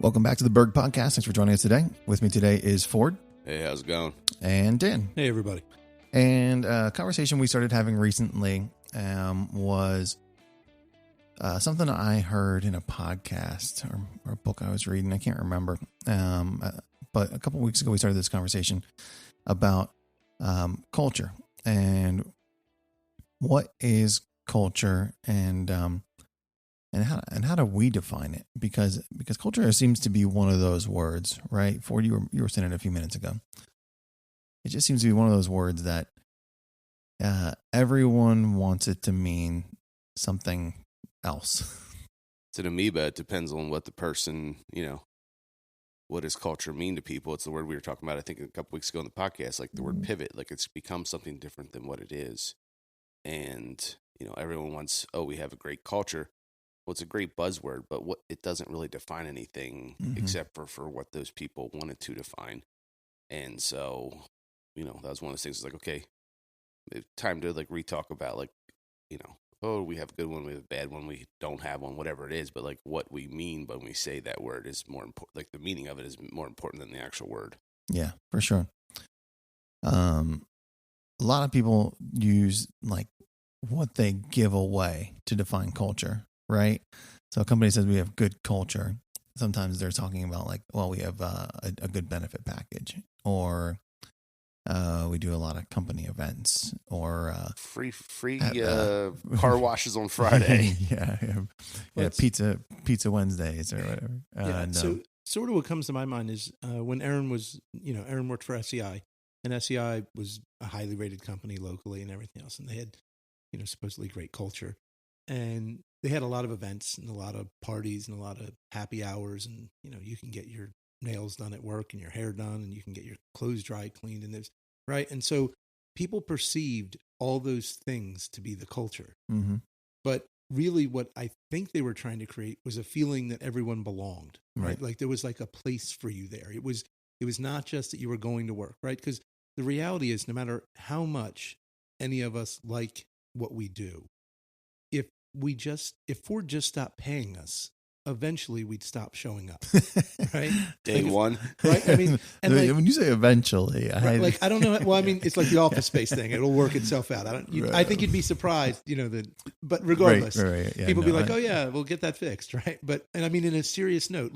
Welcome back to the Berg Podcast. Thanks for joining us today. With me today is Ford. Hey, how's it going? And Dan. Hey, everybody. And a conversation we started having recently was something I heard in a podcast or a book I was reading. I can't remember. But a couple of weeks ago, we started this conversation about culture and what is culture and how do we define it? Because culture seems to be one of those words, right? Ford, you were saying it a few minutes ago. It just seems to be one of those words that everyone wants it to mean something else. It's an amoeba. It depends on what the person, what does culture mean to people? It's the word we were talking about, I think, a couple weeks ago on the podcast, like the word pivot. Like it's become something different than what it is. And, everyone wants, we have a great culture. Well, it's a great buzzword, but it doesn't really define anything except for what those people wanted to define. And so, that was one of those things. It's like, okay, it's time to re-talk about we have a good one, we have a bad one, we don't have one, whatever it is. But what we mean when we say that word is more important. Like the meaning of it is more important than the actual word. Yeah, for sure. A lot of people use what they give away to define culture, right? So a company says we have good culture. Sometimes they're talking about we have a good benefit package, or we do a lot of company events, or free car washes on Friday. yeah, pizza Wednesdays or whatever. So sort of what comes to my mind is when Aaron was, Aaron worked for SEI, and SEI was a highly rated company locally and everything else, and they had, supposedly great culture, and they had a lot of events and a lot of parties and a lot of happy hours, and you can get your nails done at work and your hair done, and you can get your clothes dry cleaned, and there's right. And so people perceived all those things to be the culture. Mm-hmm. But really what I think they were trying to create was a feeling that everyone belonged, right? Like there was a place for you there. It was not just that you were going to work, right? Because the reality is no matter how much any of us like what we do, if Ford just stopped paying us, eventually we'd stop showing up, right? Day one. Right? I mean, and when you say eventually, I don't know. Well, I mean, it's like the Office Space thing. It'll work itself out. I think you'd be surprised, but regardless, yeah, people be like, oh yeah, we'll get that fixed. Right. But, and I mean, in a serious note,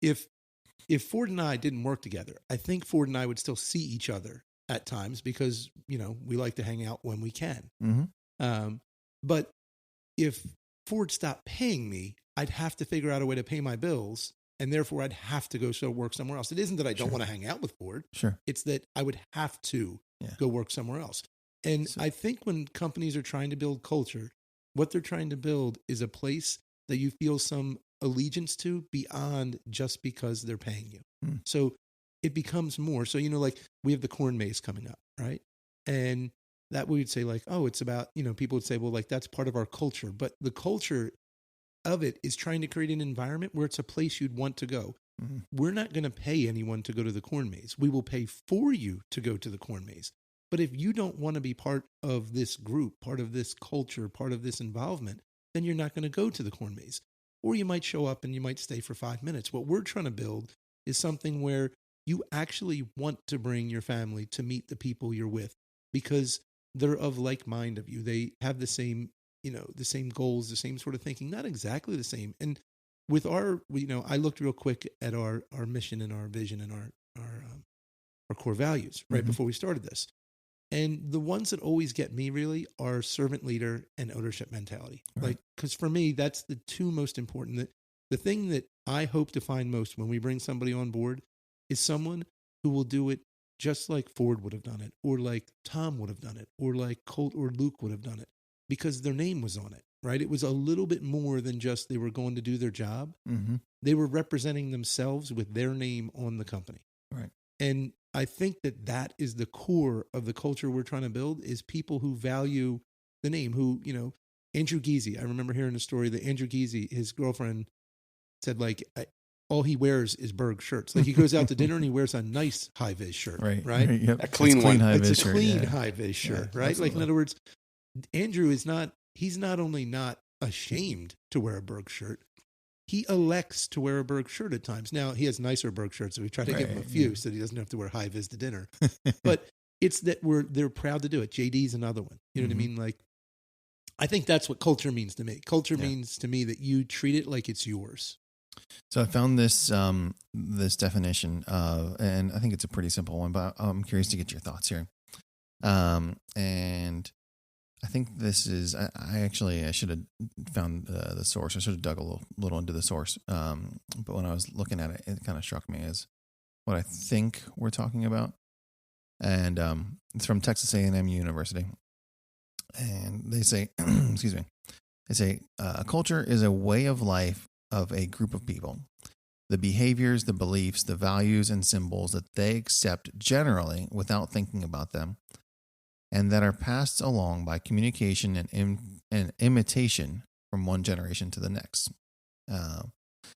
if Ford and I didn't work together, I think Ford and I would still see each other at times because, we like to hang out when we can. Mm-hmm. But if Ford stopped paying me, I'd have to figure out a way to pay my bills, and therefore I'd have to go work somewhere else. It isn't that I don't want to hang out with Ford. Sure. It's that I would have to go work somewhere else. And I think when companies are trying to build culture, what they're trying to build is a place that you feel some allegiance to beyond just because they're paying you. Mm. So it becomes more. So, we have the corn maze coming up, right? And that we would say it's about, people would say, well, that's part of our culture. But the culture of it is trying to create an environment where it's a place you'd want to go. Mm-hmm. We're not going to pay anyone to go to the corn maze. We will pay for you to go to the corn maze. But if you don't want to be part of this group, part of this culture, part of this involvement, then you're not going to go to the corn maze. Or you might show up and you might stay for 5 minutes. What we're trying to build is something where you actually want to bring your family to meet the people you're with because they're of like mind of you. They have the same, the same goals, the same sort of thinking, not exactly the same. And with our, I looked real quick at our mission and our vision and our core values right before we started this. And the ones that always get me really are servant leader and ownership mentality. Right. Because for me, that's the two most important. The thing that I hope to find most when we bring somebody on board is someone who will do it just like Ford would have done it, or like Tom would have done it, or like Colt or Luke would have done it, because their name was on it, right? It was a little bit more than just they were going to do their job. Mm-hmm. They were representing themselves with their name on the company. Right. And I think that is the core of the culture we're trying to build, is people who value the name, who, Andrew Geezy. I remember hearing a story that Andrew Geezy, his girlfriend, said all he wears is Berg shirts. Like he goes out to dinner and he wears a nice high-vis shirt, right? Yep. A clean one. It's a clean high-vis shirt, right? Absolutely. In other words, Andrew he's not only not ashamed to wear a Berg shirt, he elects to wear a Berg shirt at times. Now he has nicer Berg shirts, so we try to give him a Right, few yeah. so that he doesn't have to wear high vis to dinner. But it's that they're proud to do it. JD's another one. You know what I Mhm. mean? Like, I think that's what culture means to me. Culture Yeah. means to me that you treat it like it's yours. So I found this this definition and I think it's a pretty simple one, but I'm curious to get your thoughts here. And I think this is I should have found the source. I should have dug a little into the source. But when I was looking at it, it kind of struck me as what I think we're talking about. And it's from Texas A&M University, and they say, excuse me, they say culture is a way of life of a group of people. The behaviors, the beliefs, the values, and symbols that they accept generally without thinking about them, and that are passed along by communication and imitation from one generation to the next. And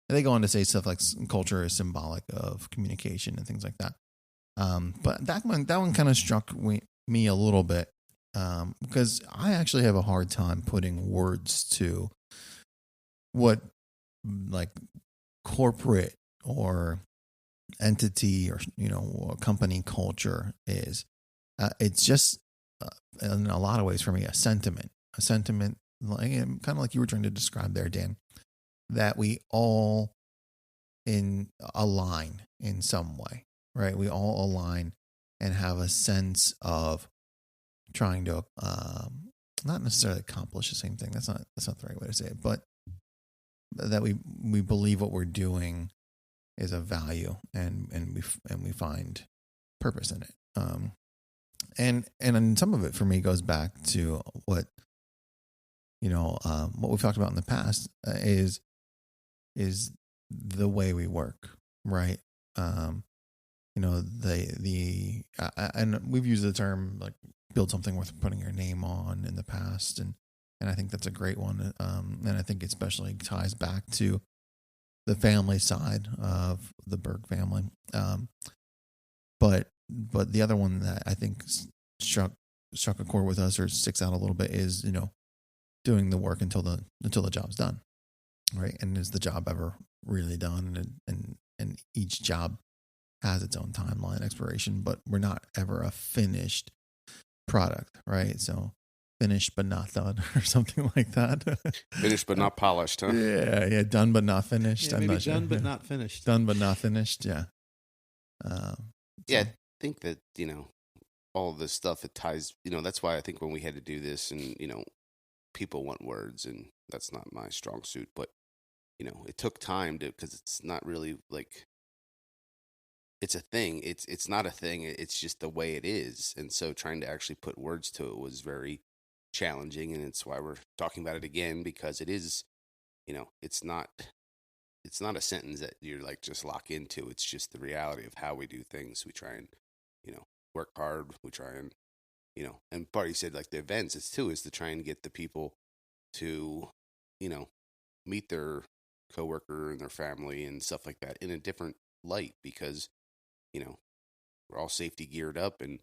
they go on to say stuff like culture is symbolic of communication and things like that. But that one kind of struck me a little bit because I actually have a hard time putting words to what like corporate or entity or company culture is. It's just in a lot of ways for me a sentiment like kind of like you were trying to describe there, Dan, that we all align in some way, right? We all align and have a sense of trying to not necessarily accomplish the same thing. That's not the right way to say it, but that we believe what we're doing is of value and we find purpose in it. And some of it for me goes back to what we've talked about in the past is the way we work, right? And we've used the term like build something worth putting your name on in the past, and I think that's a great one. And I think it especially ties back to the family side of the Berg family. But the other one that I think struck a chord with us or sticks out a little bit is doing the work until the job's done, right? And is the job ever really done? And each job has its own timeline expiration, but we're not ever a finished product, right? So finished but not done, or something like that. Finished but not polished, huh? Yeah, done but not finished. Yeah, I'm maybe not sure. done but not finished. Done but not finished. Yeah. Yeah, I think that, all of this stuff, it ties, that's why I think when we had to do this and, people want words and that's not my strong suit, but, it took time because it's not really like, it's a thing. It's not a thing. It's just the way it is. And so trying to actually put words to it was very challenging. And it's why we're talking about it again, because it is, it's not a sentence that you're like just lock into. It's just the reality of how we do things. We try and, work hard. We try and, and Barty said like the events is to try and get the people to, meet their coworker and their family and stuff like that in a different light, because, we're all safety geared up and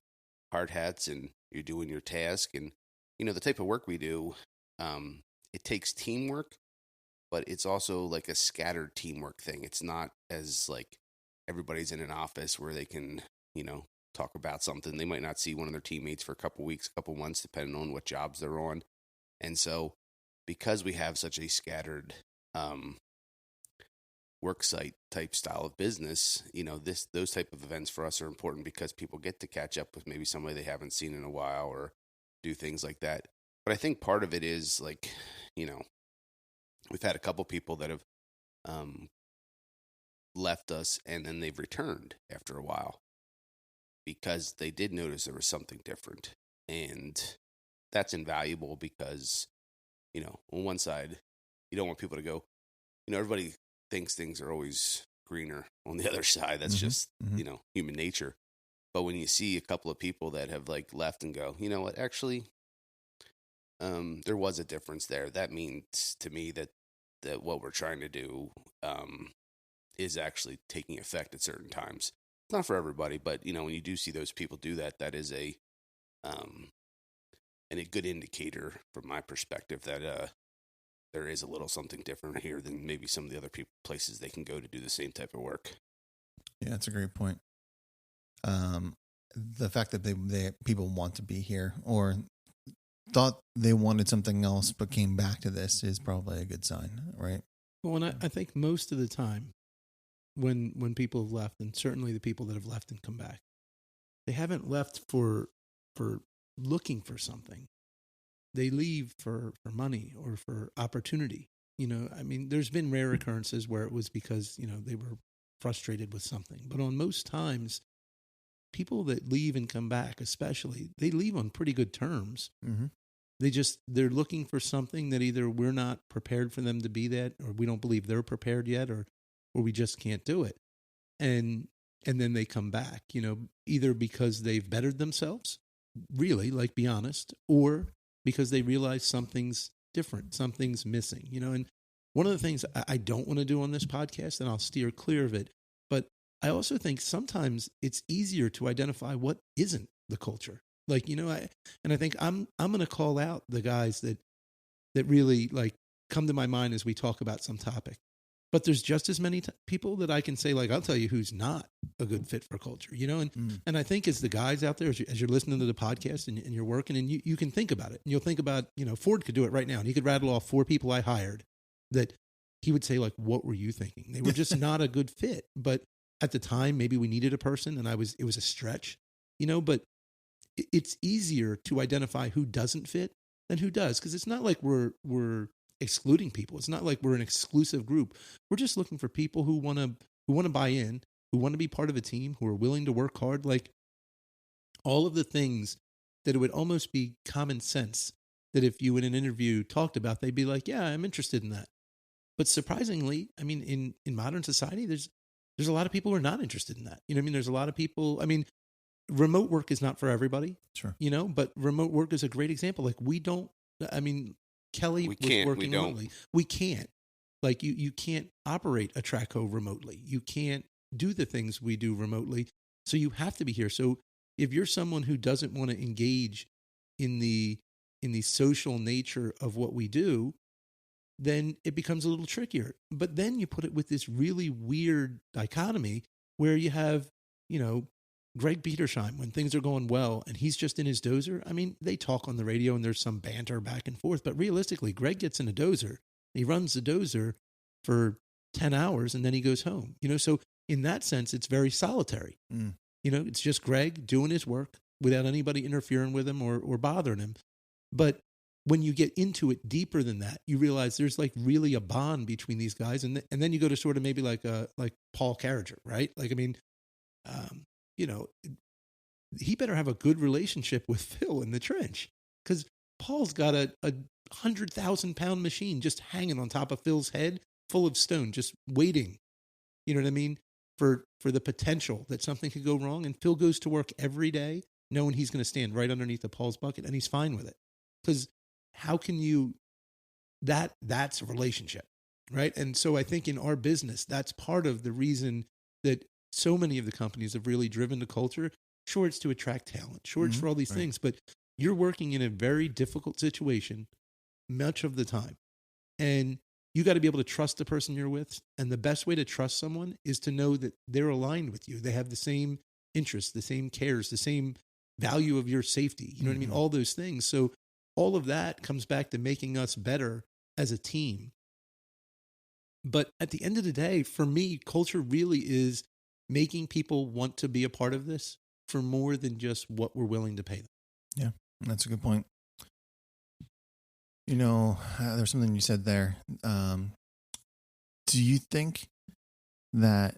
hard hats and you're doing your task. And, the type of work we do, it takes teamwork, but it's also like a scattered teamwork thing. It's not as like everybody's in an office where they can, talk about something. They might not see one of their teammates for a couple weeks, a couple months, depending on what jobs they're on. And so because we have such a scattered work site type style of business, those type of events for us are important because people get to catch up with maybe somebody they haven't seen in a while or do things like that. But I think part of it is like, we've had a couple people that have left us and then they've returned after a while because they did notice there was something different. And that's invaluable because, on one side, you don't want people to go, everybody thinks things are always greener on the other side. That's just, human nature. But when you see a couple of people that have like left and go, you know what, actually, there was a difference there. That means to me that what we're trying to do is actually taking effect at certain times. It's not for everybody, but when you do see those people do that, that is a good indicator from my perspective that there is a little something different here than maybe some of the other places they can go to do the same type of work. Yeah, that's a great point. The fact that they people want to be here or thought they wanted something else but came back to this is probably a good sign, right? Well, and I think most of the time when people have left, and certainly the people that have left and come back, they haven't left for looking for something. They leave for money or for opportunity. You know, I mean, there's been rare occurrences where it was because, you know, they were frustrated with something. But on most times, people that leave and come back, especially, they leave on pretty good terms. Mm-hmm. They're looking for something that either we're not prepared for them to be that, or we don't believe they're prepared yet, or we just can't do it. And then they come back, you know, either because they've bettered themselves, really, like, be honest, or because they realize something's different, something's missing, you know. And one of the things I don't want to do on this podcast, and I'll steer clear of it, but I also think sometimes it's easier to identify what isn't the culture. Like, you know, I think I'm going to call out the guys that really, like, come to my mind as we talk about some topic. But there's just as many people that I can say, like, I'll tell you who's not a good fit for culture, you know? And I think as the guys out there, as you're listening to the podcast and you're working, and you can think about it, and you'll think about, you know, Ford could do it right now, and he could rattle off 4 people I hired that he would say, like, what were you thinking? They were just not a good fit. But at the time, maybe we needed a person, and it was a stretch, you know, but it's easier to identify who doesn't fit than who does. Because it's not like we're excluding people. It's not like we're an exclusive group. We're just looking for people who want to buy in, who want to be part of a team, who are willing to work hard. Like, all of the things that it would almost be common sense that if you in an interview talked about, they'd be like, yeah, I'm interested in that. But surprisingly, I mean, in modern society, there's a lot of people who are not interested in that. You know what I mean? There's a lot of people, I mean, remote work is not for everybody. Sure. You know, but remote work is a great example. Like, Kelly was working remotely. We can't. Like, you can't operate a Traco remotely. You can't do the things we do remotely. So you have to be here. So if you're someone who doesn't want to engage in the social nature of what we do, then it becomes a little trickier. But then you put it with this really weird dichotomy where you have, you know, Greg Petersheim, when things are going well and he's just in his dozer. I mean, they talk on the radio and there's some banter back and forth, but realistically, Greg gets in a dozer. He runs the dozer for 10 hours and then he goes home. You know, so in that sense, it's very solitary. You know, it's just Greg doing his work without anybody interfering with him or bothering him. But when you get into it deeper than that, you realize there's, like, really a bond between these guys. And then you go to sort of maybe like Paul Carriger, right? Like, I mean, you know, he better have a good relationship with Phil in the trench, because Paul's got a 100,000-pound machine just hanging on top of Phil's head, full of stone, just waiting. You know what I mean? For the potential that something could go wrong. And Phil goes to work every day knowing he's going to stand right underneath the Paul's bucket, and he's fine with it. Because how can you? That's a relationship, right? And so I think in our business, that's part of the reason that so many of the companies have really driven the culture. Sure, it's to attract talent. Sure, it's for all these things. But you're working in a very difficult situation much of the time. And you got to be able to trust the person you're with. And the best way to trust someone is to know that they're aligned with you. They have the same interests, the same cares, the same value of your safety. You know what I mean? All those things. So all of that comes back to making us better as a team. But at the end of the day, for me, culture really is making people want to be a part of this for more than just what we're willing to pay them. Yeah, that's a good point. You know, there's something you said there. Do you think that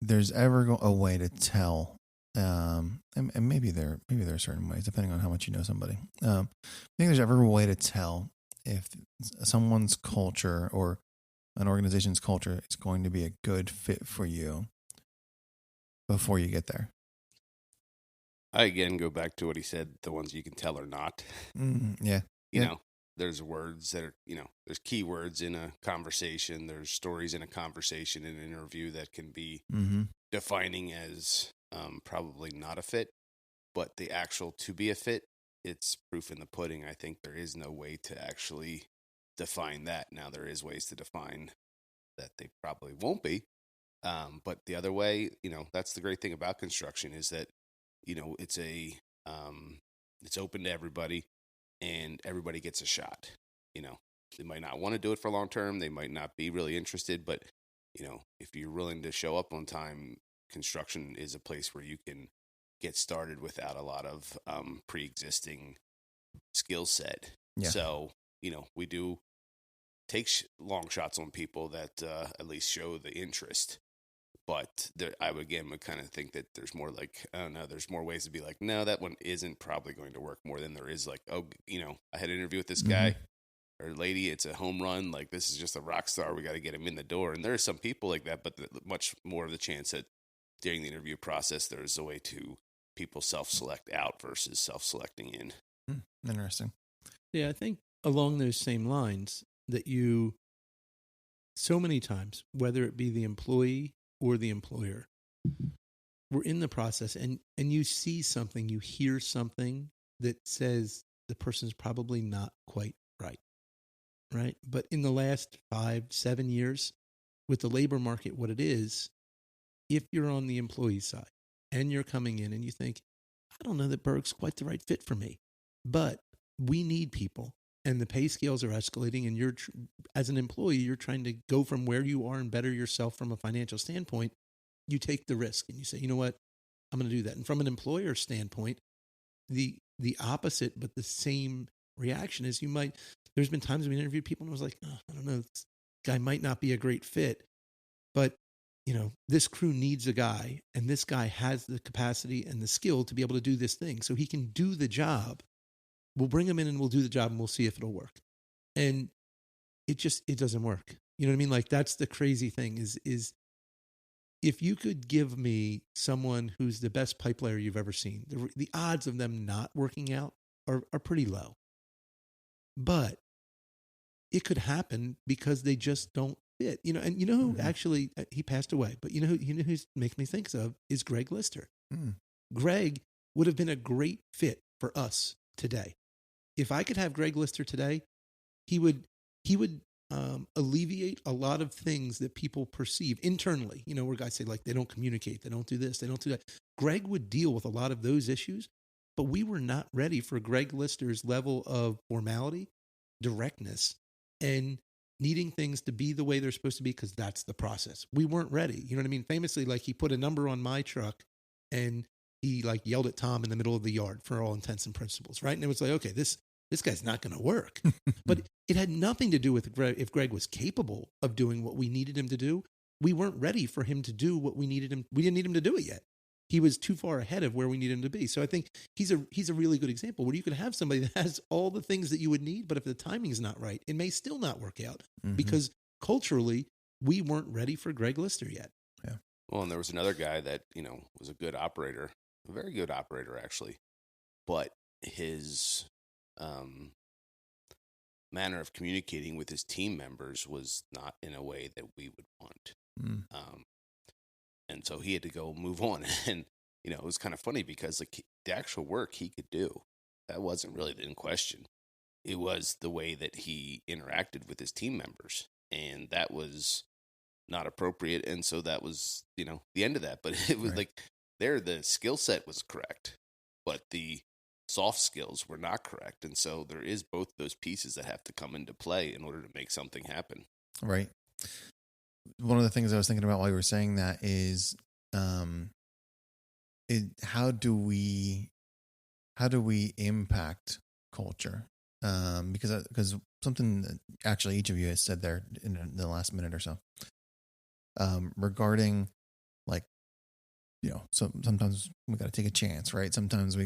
there's ever a way to tell, and maybe there are certain ways, depending on how much you know somebody. I think there's ever a way to tell if someone's culture or an organization's culture is going to be a good fit for you before you get there? I again go back to what he said, the ones you can tell or not. Yeah. You know, there's words that are, you know, there's keywords in a conversation. There's stories in a conversation, in an interview that can be defining as probably not a fit, but the actual to be a fit, it's proof in the pudding. I think there is no way to actually define that. Now there is ways to define that they probably won't be. But the other way, that's the great thing about construction is that, it's open to everybody and everybody gets a shot. They might not want to do it for long term. They might not be really interested, but if you're willing to show up on time, construction is a place where you can get started without a lot of pre-existing skill set. Yeah. So, we do take long shots on people that at least show the interest. But I would kind of think that there's more like, I don't know, there's more ways to be like, no, that one isn't probably going to work more than there is like, oh, I had an interview with this guy or lady. It's a home run. Like, this is just a rock star. We got to get him in the door. And there are some people like that, but much more of the chance that during the interview process, there's a way to people self-select out versus self-selecting in. Interesting. Yeah, I think along those same lines that you, so many times, whether it be the employee or the employer, we're in the process and you see something, you hear something that says the person's probably not quite right? But in the last 5-7 years, with the labor market, what it is, if you're on the employee side and you're coming in and you think, I don't know that Berg's quite the right fit for me, but we need people and the pay scales are escalating and you're, as an employee, you're trying to go from where you are and better yourself from a financial standpoint, you take the risk and you say, you know what, I'm going to do that. And from an employer standpoint, the opposite, but the same reaction is there's been times we interviewed people and I was like, oh, I don't know, this guy might not be a great fit, but this crew needs a guy and this guy has the capacity and the skill to be able to do this thing. So he can do the job. We'll bring him in and we'll do the job and we'll see if it'll work. And it doesn't work. You know what I mean? Like, that's the crazy thing is if you could give me someone who's the best pipe layer you've ever seen, the odds of them not working out are pretty low. But it could happen because they just don't fit. And who actually, he passed away, but who's makes me think of is Greg Lister. Greg would have been a great fit for us today. If I could have Greg Lister today, he would alleviate a lot of things that people perceive internally, where guys say like, they don't communicate, they don't do this, they don't do that. Greg would deal with a lot of those issues, but we were not ready for Greg Lister's level of formality, directness, and needing things to be the way they're supposed to be, because that's the process. We weren't ready. You know what I mean? Famously, like, he put a number on my truck and he like yelled at Tom in the middle of the yard for all intents and principles, right? And it was like, okay, this guy's not going to work. But it had nothing to do with if Greg was capable of doing what we needed him to do. We weren't ready for him to do what we needed him. We didn't need him to do it yet. He was too far ahead of where we need him to be. So I think he's a really good example where you could have somebody that has all the things that you would need, but if the timing is not right, it may still not work out because culturally we weren't ready for Greg Lister yet. Yeah. Well, and there was another guy that, was a good operator, a very good operator actually, but his manner of communicating with his team members was not in a way that we would want. And so he had to go move on. And, it was kind of funny because like the actual work he could do, that wasn't really in question. It was the way that he interacted with his team members. And that was not appropriate. And so that was, the end of that. But it was like the skill set was correct, but the soft skills were not correct. And so there is both those pieces that have to come into play in order to make something happen. Right. One of the things I was thinking about while you were saying that is, how do we impact culture? Because something that actually each of you has said there in the last minute or so, regarding like, sometimes we got to take a chance, right? Sometimes we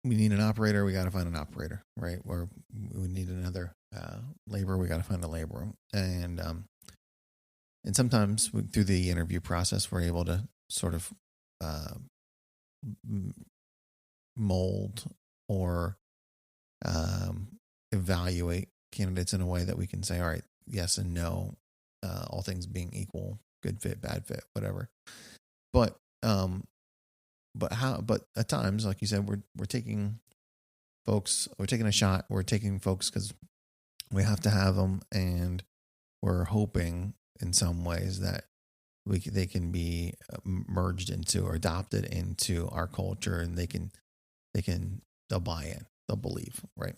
need an operator, we got to find an operator, right? Or we need another laborer, we got to find a laborer. And sometimes through the interview process, we're able to sort of mold or evaluate candidates in a way that we can say, all right, yes and no, all things being equal, good fit, bad fit, whatever. But at times, like you said, we're taking folks, we're taking a shot. We're taking folks because we have to have them, and we're hoping in some ways that they can be merged into or adopted into our culture, and they'll buy in, they'll believe, right?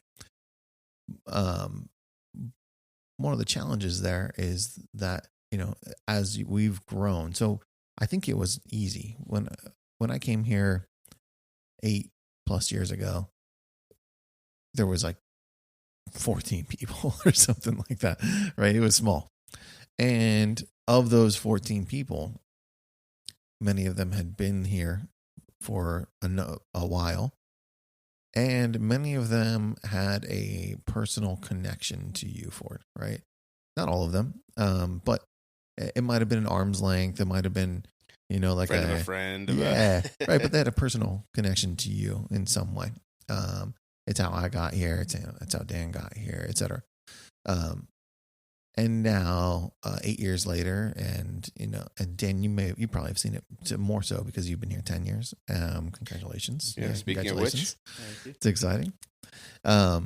One of the challenges there is that, as we've grown, so I think it was easy when I came here 8+ years ago. There was like 14 people or something like that, right? It was small. And of those 14 people, many of them had been here for a while. And many of them had a personal connection to you for it, right? Not all of them, but it might have been an arm's length. It might have been, like friend of a friend. Yeah, right. But they had a personal connection to you in some way. It's how I got here. It's how Dan got here, etc. And now, 8 years later, and Dan, you probably have seen it more so because you've been here 10 years. Congratulations! Yeah, speaking of which, it's exciting. But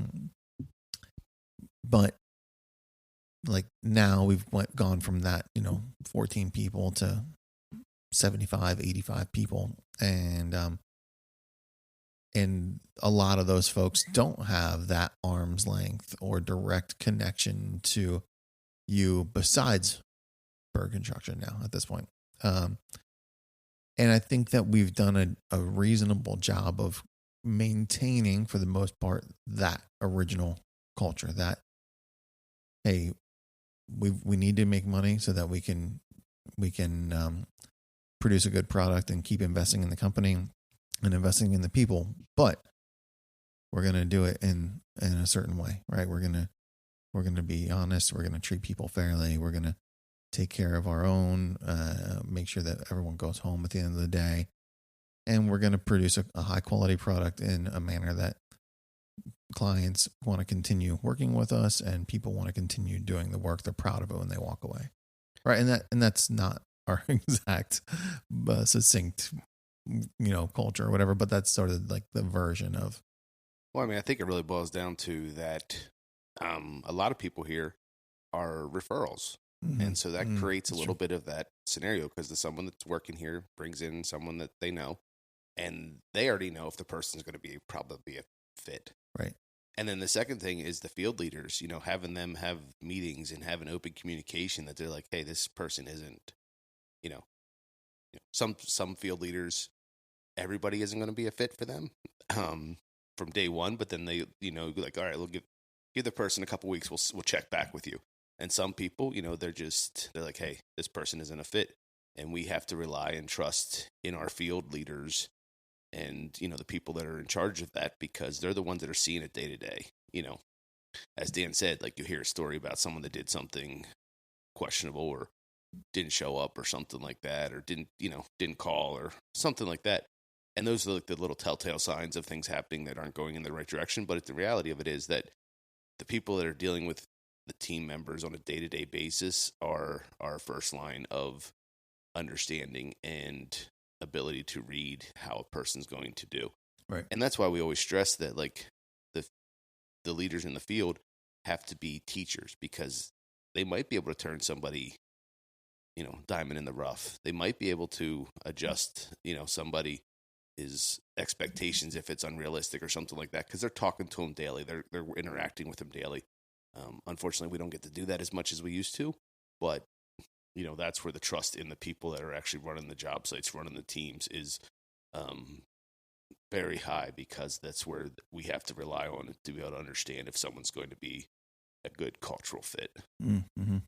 like now we've gone from that 14 people to 75, 85 people, and a lot of those folks don't have that arm's length or direct connection to you besides Berg Construction now at this point. And I think that we've done a reasonable job of maintaining, for the most part, that original culture that, hey, we need to make money so that we can produce a good product and keep investing in the company and investing in the people, but we're going to do it in a certain way, right? We're going to be honest. We're going to treat people fairly. We're going to take care of our own, make sure that everyone goes home at the end of the day. And we're going to produce a high quality product in a manner that clients want to continue working with us, and people want to continue doing the work. They're proud of it when they walk away. Right. And that's not our exact succinct, culture or whatever, but that's sort of like the version of. Well, I mean, I think it really boils down to that. A lot of people here are referrals. Mm-hmm. And so that creates a little bit of that scenario, because someone that's working here brings in someone that they know, and they already know if the person's going to probably be a fit. Right. And then the second thing is the field leaders, having them have meetings and have an open communication that they're like, hey, this person isn't, some field leaders, everybody isn't going to be a fit for them from day one. But then they, like, all right, we'll give the person a couple weeks. We'll check back with you. And some people, they're like, hey, this person isn't a fit. And we have to rely and trust in our field leaders and, the people that are in charge of that, because they're the ones that are seeing it day to day. As Dan said, like, you hear a story about someone that did something questionable or didn't show up or something like that, or didn't call or something like that. And those are like the little telltale signs of things happening that aren't going in the right direction. But the reality of it is that the people that are dealing with the team members on a day-to-day basis are our first line of understanding and ability to read how a person's going to do. Right. And that's why we always stress that, like, the leaders in the field have to be teachers, because they might be able to turn somebody, diamond in the rough. They might be able to adjust, somebody's expectations if it's unrealistic or something like that, because they're talking to them daily. They're interacting with them daily. Unfortunately, we don't get to do that as much as we used to, but that's where the trust in the people that are actually running the job sites, running the teams, is very high, because that's where we have to rely on it to be able to understand if someone's going to be a good cultural fit. Mm-hmm.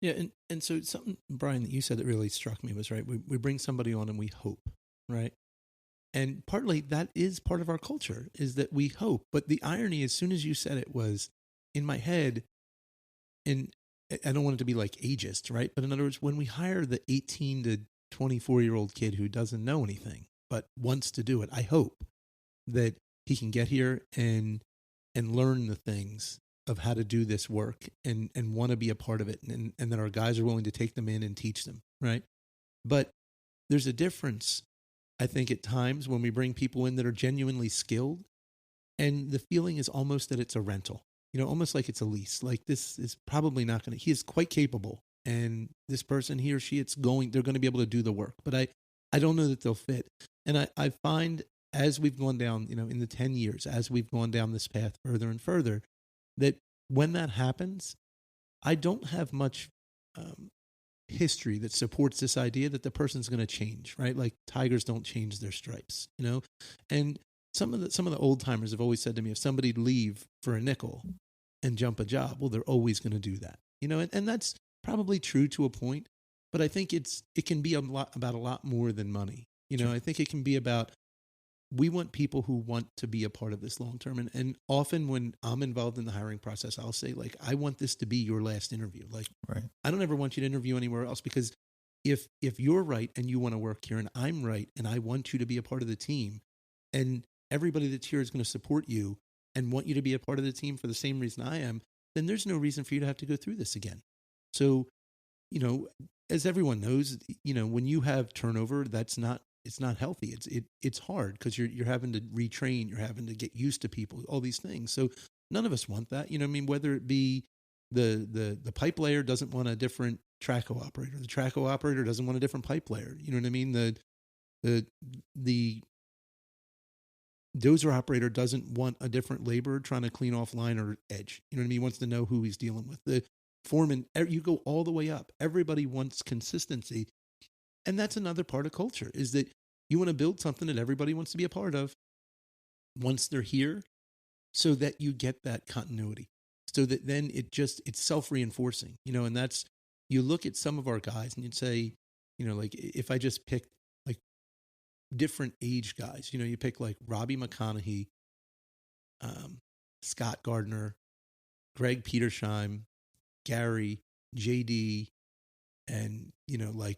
Yeah, and so something, Brian, that you said that really struck me was, right, we bring somebody on and we hope, right? And partly that is part of our culture, is that we hope. But the irony, as soon as you said it, was in my head, and I don't want it to be like ageist, right? But in other words, when we hire the 18 to 24-year-old kid who doesn't know anything but wants to do it, I hope that he can get here and learn the things of how to do this work and want to be a part of it, and that our guys are willing to take them in and teach them, right? But there's a difference, I think, at times when we bring people in that are genuinely skilled And the feeling is almost that it's a rental, almost like it's a lease. Like this is probably not going to, he is quite capable. And this person, he or she, they're going to be able to do the work. But I don't know that they'll fit. And I find as we've gone down, in the 10 years, as we've gone down this path further and further, that when that happens, I don't have much history that supports this idea that the person's going to change, right? Like tigers don't change their stripes, And some of the old timers have always said to me, if somebody'd leave for a nickel and jump a job, well, they're always going to do that, and that's probably true to a point. But I think it can be about a lot more than money. I think it can be about, we want people who want to be a part of this long term. And often when I'm involved in the hiring process, I'll say, like, I want this to be your last interview. Like, Right. I don't ever want you to interview anywhere else, because if you're right and you want to work here and I'm right and I want you to be a part of the team, and everybody that's here is going to support you and want you to be a part of the team for the same reason I am, then there's no reason for you to have to go through this again. So, as everyone knows, when you have turnover, it's not healthy. It's hard because you're having to retrain, you're having to get used to people, all these things. So none of us want that. Whether it be the pipe layer doesn't want a different Traco operator, the Traco operator doesn't want a different pipe layer. You know what I mean? The dozer operator doesn't want a different laborer trying to clean off line or edge. You know what I mean? He wants to know who he's dealing with. The foreman, you go all the way up. Everybody wants consistency. And that's another part of culture, is that you want to build something that everybody wants to be a part of once they're here, so that you get that continuity, so that then it's self-reinforcing, and that's, you look at some of our guys and you'd say, like if I just picked like different age guys, you pick like Robbie McConaughey, Scott Gardner, Greg Petersheim, Gary, JD, and, like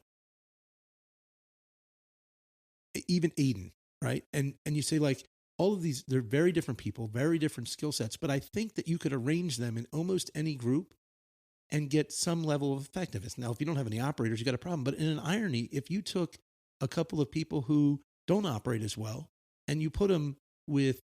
even Aiden, right? And you say, like, all of these, they're very different people, very different skill sets, but I think that you could arrange them in almost any group and get some level of effectiveness. Now, if you don't have any operators, you got a problem. But in an irony, if you took a couple of people who don't operate as well and you put them with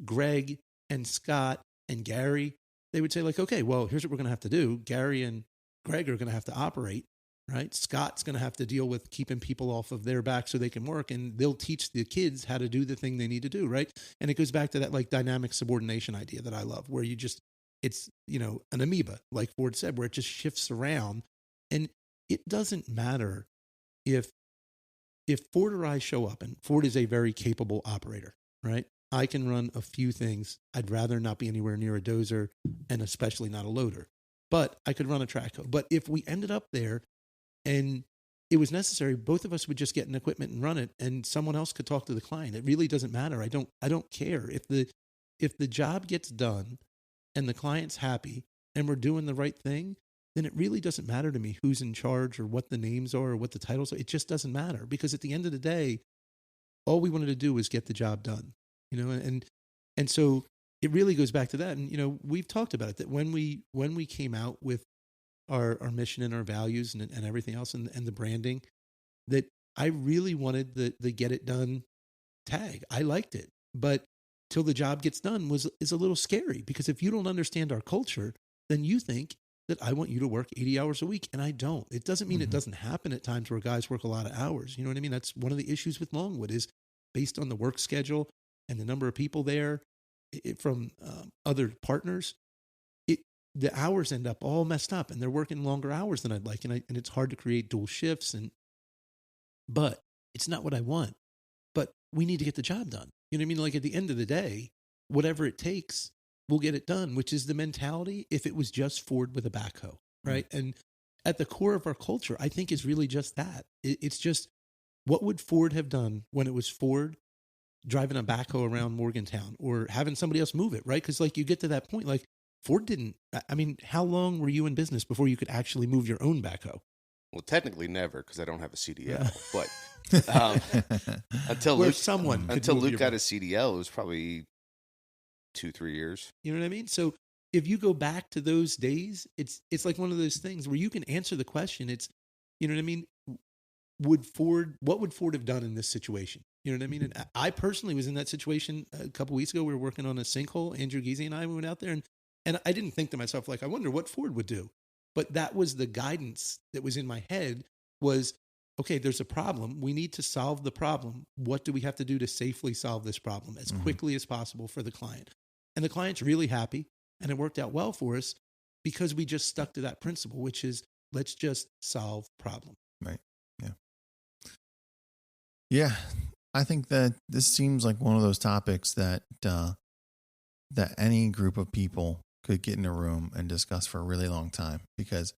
Greg and Scott and Gary, they would say, like, okay, well, here's what we're going to have to do. Gary and Greg are going to have to operate, right? Scott's going to have to deal with keeping people off of their back so they can work, and they'll teach the kids how to do the thing they need to do, right? And it goes back to that like dynamic subordination idea that I love, where it's, an amoeba, like Ford said, where it just shifts around. And it doesn't matter if Ford or I show up, and Ford is a very capable operator, right? I can run a few things. I'd rather not be anywhere near a dozer, and especially not a loader, but I could run a Traco. But if we ended up there and it was necessary, both of us would just get an equipment and run it, and someone else could talk to the client. It really doesn't matter. I don't care if the job gets done and the client's happy and we're doing the right thing, then it really doesn't matter to me who's in charge or what the names are or what the titles are. It just doesn't matter, because at the end of the day, all we wanted to do was get the job done, and so it really goes back to that. And, we've talked about it, that when we came out with our mission and our values and everything else and the branding, that I really wanted the get it done tag. I liked it, but till the job gets done is a little scary, because if you don't understand our culture, then you think that I want you to work 80 hours a week, and I don't. It doesn't mean it doesn't happen at times where guys work a lot of hours. You know what I mean? That's one of the issues with Longwood, is based on the work schedule and the number of people there from other partners, the hours end up all messed up, and they're working longer hours than I'd like. And it's hard to create dual shifts, but it's not what I want. But we need to get the job done. You know what I mean? Like, at the end of the day, whatever it takes, we'll get it done, which is the mentality if it was just Ford with a backhoe, right? And at the core of our culture, I think, is really just that. It's just, what would Ford have done when it was Ford driving a backhoe around Morgantown, or having somebody else move it, right? Because, like, you get to that point, like, Ford didn't, I mean, how long were you in business before you could actually move your own backhoe? Well, technically never, because I don't have a CDL. But until Luke got a CDL, it was probably 2-3 years. You know what I mean? So if you go back to those days, it's like one of those things where you can answer the question. It's, you know what I mean? What would Ford have done in this situation? You know what I mean? And I personally was in that situation a couple weeks ago. We were working on a sinkhole. Andrew Geezy and I went out there, and I didn't think to myself, like, I wonder what Ford would do. But that was the guidance that was in my head was, okay, there's a problem. We need to solve the problem. What do we have to do to safely solve this problem as quickly as possible for the client? And the client's really happy, and it worked out well for us because we just stuck to that principle, which is let's just solve problem. Right. Yeah. Yeah. I think that this seems like one of those topics that that any group of people could get in a room and discuss for a really long time, because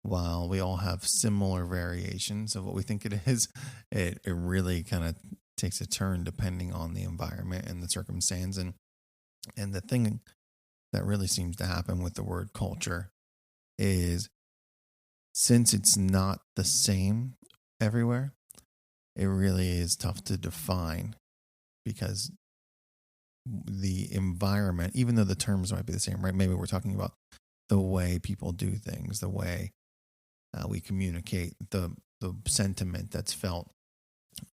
while we all have similar variations of what we think it is, it really kind of takes a turn depending on the environment and the circumstance. And the thing that really seems to happen with the word culture is, since it's not the same everywhere, it really is tough to define, because the environment, even though the terms might be the same, right? Maybe we're talking about the way people do things, the way we communicate, the sentiment that's felt.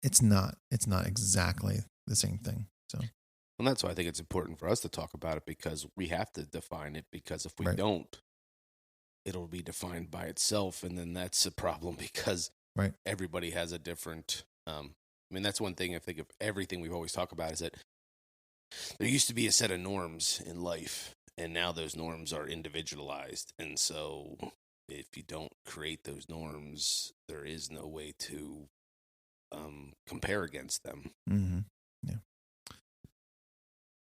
It's not exactly the same thing. So, and that's why I think it's important for us to talk about it, because we have to define it, because if we don't, it'll be defined by itself. And then that's a problem, because everybody has a different, I mean, that's one thing I think of everything we've always talked about, is that there used to be a set of norms in life, and now those norms are individualized. And so if you don't create those norms, there is no way to compare against them. Mm-hmm. Yeah.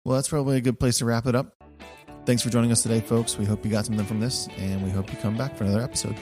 Well, that's probably a good place to wrap it up. Thanks for joining us today, folks. We hope you got something from this, and we hope you come back for another episode.